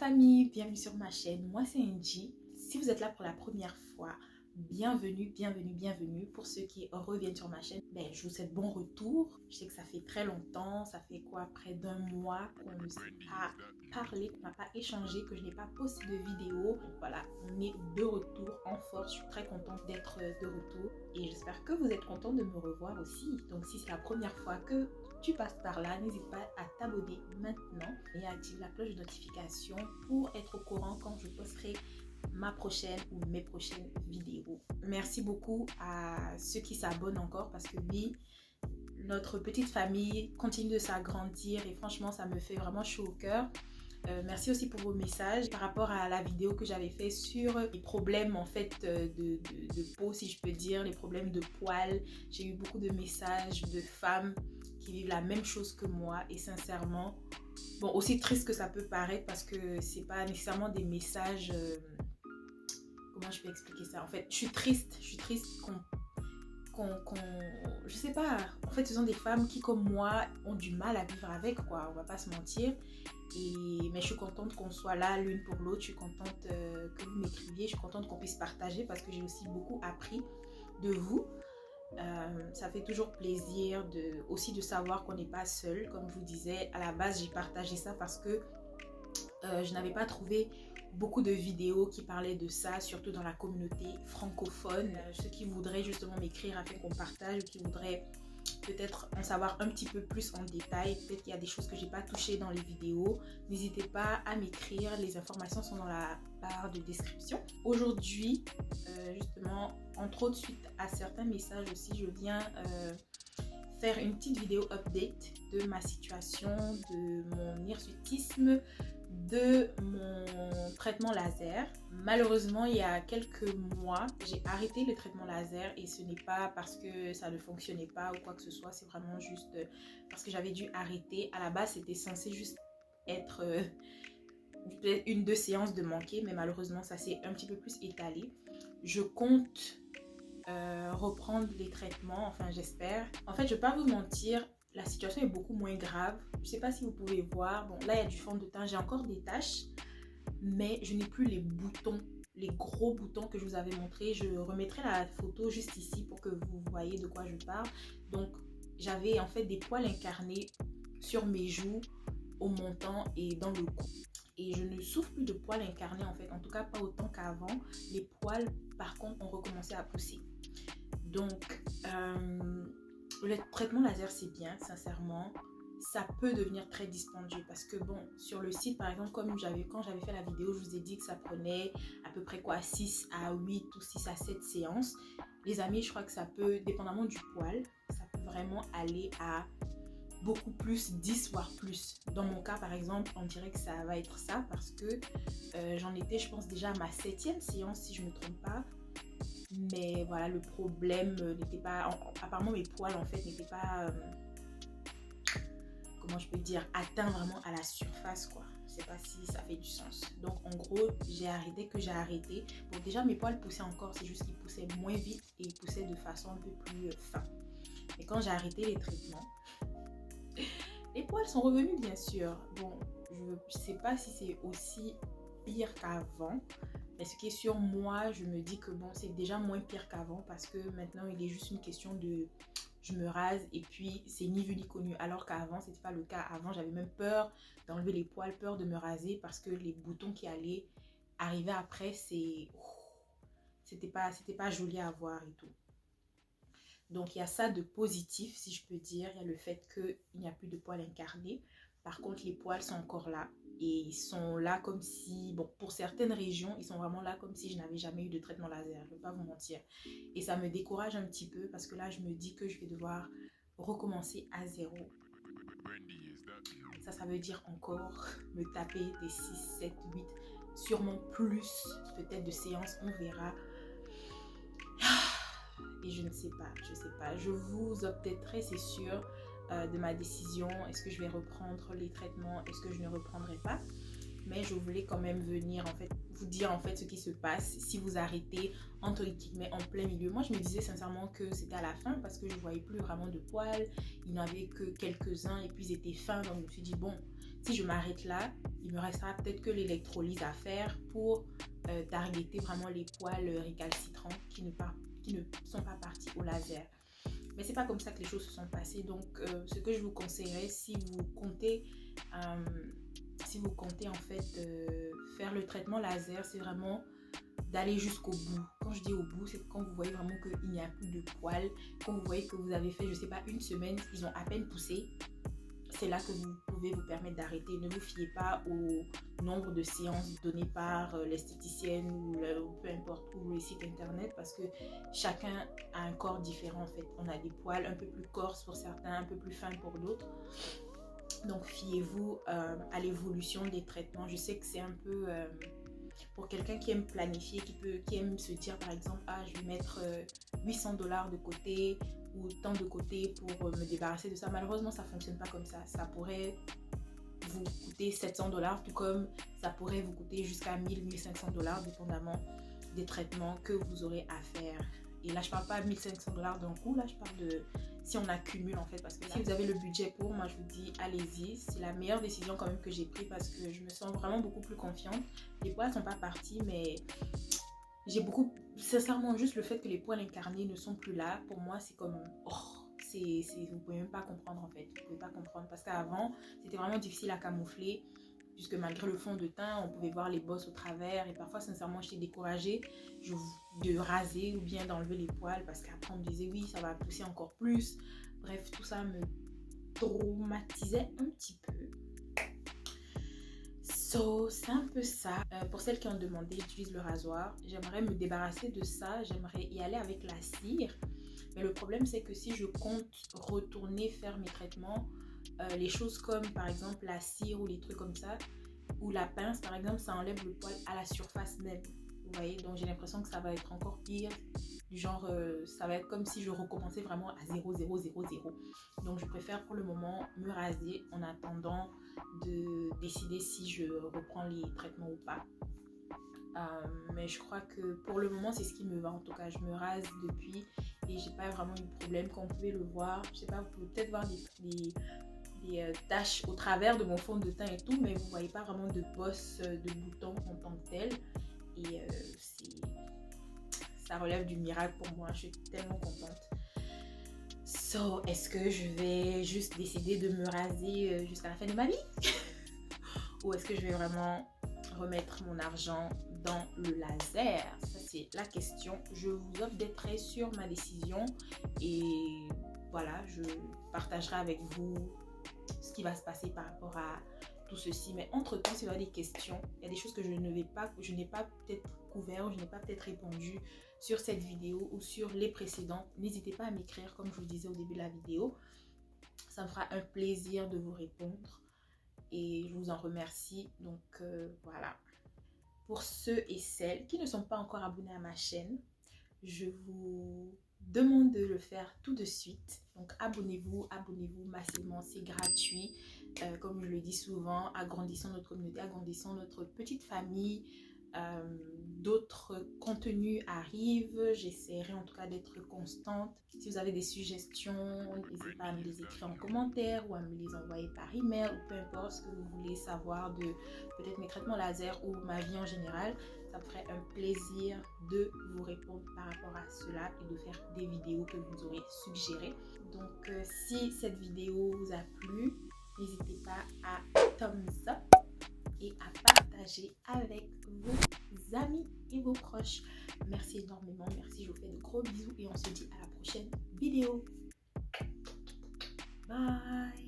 famille, bienvenue sur ma chaîne, moi c'est Angie. Si vous êtes là pour la première fois, bienvenue. Pour ceux qui reviennent sur ma chaîne, je vous souhaite bon retour. Je sais que ça fait très longtemps, ça fait quoi, près d'un mois qu'on ne s'est pas parlé, qu'on n'a pas échangé, que je n'ai pas posté de vidéo. Donc voilà, on est de retour en force, je suis très contente d'être de retour et j'espère que vous êtes contents de me revoir aussi. Donc si c'est la première fois que tu passes par là, n'hésite pas à t'abonner maintenant et à activer la cloche de notification pour être au courant quand je posterai ma prochaine ou mes prochaines vidéos. Merci beaucoup à ceux qui s'abonnent encore parce que oui, notre petite famille continue de s'agrandir et franchement ça me fait vraiment chaud au cœur. Merci aussi pour vos messages par rapport à la vidéo que j'avais fait sur les problèmes en fait de peau, si je peux dire, les problèmes de poils. J'ai eu beaucoup de messages de femmes qui vivent la même chose que moi et sincèrement, bon, aussi triste que ça peut paraître parce que c'est pas nécessairement des messages comment je peux expliquer ça. En fait, je suis triste je sais pas, en fait ce sont des femmes qui comme moi ont du mal à vivre avec, quoi, on va pas se mentir. Mais je suis contente qu'on soit là l'une pour l'autre, je suis contente que vous m'écriviez, je suis contente qu'on puisse partager parce que j'ai aussi beaucoup appris de vous. Ça fait toujours plaisir aussi de savoir qu'on n'est pas seul. Comme je vous disais, à la base j'ai partagé ça parce que je n'avais pas trouvé beaucoup de vidéos qui parlaient de ça, surtout dans la communauté francophone. Ceux qui voudraient justement m'écrire afin qu'on partage ou qui voudraient peut-être en savoir un petit peu plus en détail, peut-être qu'il y a des choses que j'ai pas touchées dans les vidéos, n'hésitez pas à m'écrire, les informations sont dans la barre de description. Aujourd'hui, justement, entre autres suite à certains messages aussi, je viens faire une petite vidéo update de ma situation, de mon hirsutisme, de mon traitement laser. Malheureusement, il y a quelques mois, j'ai arrêté le traitement laser et ce n'est pas parce que ça ne fonctionnait pas ou quoi que ce soit, c'est vraiment juste parce que j'avais dû arrêter. À la base, c'était censé juste être une, deux séances de manquer, mais malheureusement, ça s'est un petit peu plus étalé. Je compte reprendre les traitements, enfin j'espère. En fait, je vais pas vous mentir, la situation est beaucoup moins grave. Je sais pas si vous pouvez voir. Bon, là, il y a du fond de teint. J'ai encore des taches, mais je n'ai plus les boutons, les gros boutons que je vous avais montré. Je remettrai la photo juste ici pour que vous voyez de quoi je parle. Donc, j'avais en fait des poils incarnés sur mes joues, au menton et dans le cou. Et je ne souffre plus de poils incarnés en fait, en tout cas pas autant qu'avant. Les poils, par contre, ont recommencé à pousser. Donc, le traitement laser, c'est bien, sincèrement. Ça peut devenir très dispendieux parce que bon, sur le site, par exemple, quand j'avais fait la vidéo, je vous ai dit que ça prenait à peu près quoi, 6 à 8 ou 6 à 7 séances. Les amis, je crois que ça peut, dépendamment du poil, ça peut vraiment aller à beaucoup plus, 10 voire plus. Dans mon cas, par exemple, on dirait que ça va être ça parce que j'en étais, je pense, déjà à ma 7e séance, si je ne me trompe pas. Mais voilà, le problème n'était pas... Apparemment, mes poils, en fait, n'étaient pas... comment je peux dire, atteint vraiment à la surface, quoi. Je sais pas si ça fait du sens. Donc, en gros, j'ai arrêté. Bon, déjà, mes poils poussaient encore. C'est juste qu'ils poussaient moins vite et ils poussaient de façon un peu plus fin. Et quand j'ai arrêté les traitements, les poils sont revenus, bien sûr. Bon, je sais pas si c'est aussi pire qu'avant. Mais ce qui est sur moi, je me dis que bon, c'est déjà moins pire qu'avant parce que maintenant, il est juste une question de... Je me rase et puis c'est ni vu ni connu. Alors qu'avant, c'était pas le cas. Avant, j'avais même peur d'enlever les poils, peur de me raser parce que les boutons qui allaient arriver après, c'était pas joli à voir et tout. Donc, il y a ça de positif, si je peux dire. Il y a le fait qu'il n'y a plus de poils incarnés. Par contre, les poils sont encore là. Et ils sont là comme si, bon, pour certaines régions, ils sont vraiment là comme si je n'avais jamais eu de traitement laser. Je ne vais pas vous mentir. Et ça me décourage un petit peu parce que là, je me dis que je vais devoir recommencer à zéro. Ça veut dire encore me taper des 6, 7, 8, sûrement plus peut-être de séances, on verra. Et je ne sais pas. Je vous updaterai, c'est sûr, de ma décision. Est-ce que je vais reprendre les traitements? Est-ce que je ne reprendrai pas? mais je voulais quand même venir en fait vous dire en fait ce qui se passe si vous arrêtez entre guillemets en plein milieu. Moi je me disais sincèrement que c'était à la fin parce que je voyais plus vraiment de poils, il n'y en avait que quelques-uns et puis ils étaient fins, donc je me suis dit bon, si je m'arrête là, il me restera peut-être que l'électrolyse à faire pour targeter vraiment les poils récalcitrants qui ne sont pas partis au laser. Mais c'est pas comme ça que les choses se sont passées. Donc ce que je vous conseillerais si vous comptez en fait faire le traitement laser, c'est vraiment d'aller jusqu'au bout. Quand je dis au bout, c'est quand vous voyez vraiment qu'il n'y a plus de poils, quand vous voyez que vous avez fait, je sais pas, une semaine, ils ont à peine poussé. C'est là que vous pouvez vous permettre d'arrêter. Ne vous fiez pas au nombre de séances données par l'esthéticienne ou peu importe, ou le site internet, parce que chacun a un corps différent en fait. On a des poils un peu plus corses pour certains, un peu plus fins pour d'autres. Donc fiez-vous à l'évolution des traitements. Je sais que c'est un peu pour quelqu'un qui aime planifier, qui aime se dire par exemple, ah je vais mettre $800 de côté ou tant de côté pour me débarrasser de ça. Malheureusement ça fonctionne pas comme ça. Ça pourrait vous coûter $700, tout comme ça pourrait vous coûter jusqu'à $1,000-1,500 dépendamment des traitements que vous aurez à faire. Et là je parle pas de $1,500 d'un coup, là je parle de si on accumule en fait, parce que là, si vous avez le budget pour, moi je vous dis allez-y. C'est la meilleure décision quand même que j'ai prise parce que je me sens vraiment beaucoup plus confiante. Les poils sont pas partis, mais j'ai beaucoup, sincèrement, juste le fait que les poils incarnés ne sont plus là, pour moi c'est comme vous pouvez même pas comprendre en fait. Vous pouvez pas comprendre parce qu'avant c'était vraiment difficile à camoufler, puisque malgré le fond de teint, on pouvait voir les bosses au travers et parfois sincèrement j'étais découragée de raser ou bien d'enlever les poils parce qu'après on me disait oui ça va pousser encore plus. Bref, tout ça me traumatisait un petit peu. C'est un peu ça. Pour celles qui ont demandé, j'utilise le rasoir. J'aimerais me débarrasser de ça. J'aimerais y aller avec la cire. Mais le problème c'est que si je compte retourner faire mes traitements, les choses comme par exemple la cire ou les trucs comme ça, ou la pince par exemple, ça enlève le poil à la surface même. Vous voyez, donc j'ai l'impression que ça va être encore pire. Du genre, ça va être comme si je recommençais vraiment à 0, 0, 0, 0. Donc je préfère pour le moment me raser en attendant de décider si je reprends les traitements ou pas. Mais je crois que pour le moment c'est ce qui me va. En tout cas je me rase depuis et j'ai pas vraiment eu de problème. Comme vous pouvez le voir, je sais pas, vous pouvez peut-être voir des taches au travers de mon fond de teint et tout, mais vous voyez pas vraiment de bosses de boutons en tant que tel. Et ça relève du miracle pour moi. Je suis tellement contente. Est-ce que je vais juste décider de me raser jusqu'à la fin de ma vie ou est-ce que je vais vraiment remettre mon argent dans le laser? Ça c'est la question. Je vous offre d'être très sur ma décision et voilà, je partagerai avec vous ce qui va se passer par rapport à tout ceci. Mais entre temps, si vous avez des questions, il y a des choses que je n'ai pas peut-être couvert ou je n'ai pas peut-être répondu sur cette vidéo ou sur les précédentes, n'hésitez pas à m'écrire comme je vous disais au début de la vidéo. Ça me fera un plaisir de vous répondre et je vous en remercie. Donc voilà. Pour ceux et celles qui ne sont pas encore abonnés à ma chaîne, je vous demande de le faire tout de suite. Donc abonnez-vous massivement, c'est gratuit. Comme je le dis souvent, agrandissons notre communauté, agrandissons notre petite famille. D'autres contenus arrivent, j'essaierai en tout cas d'être constante. Si vous avez des suggestions, n'hésitez pas à me les écrire en commentaire ou à me les envoyer par email ou peu importe ce que vous voulez savoir de peut-être mes traitements laser ou ma vie en général. Ça me ferait un plaisir de vous répondre par rapport à cela et de faire des vidéos que vous aurez suggérées. Donc si cette vidéo vous a plu, n'hésitez pas à thumbs up et à partager avec vos amis et vos proches. Merci énormément, merci, je vous fais de gros bisous et on se dit à la prochaine vidéo. Bye.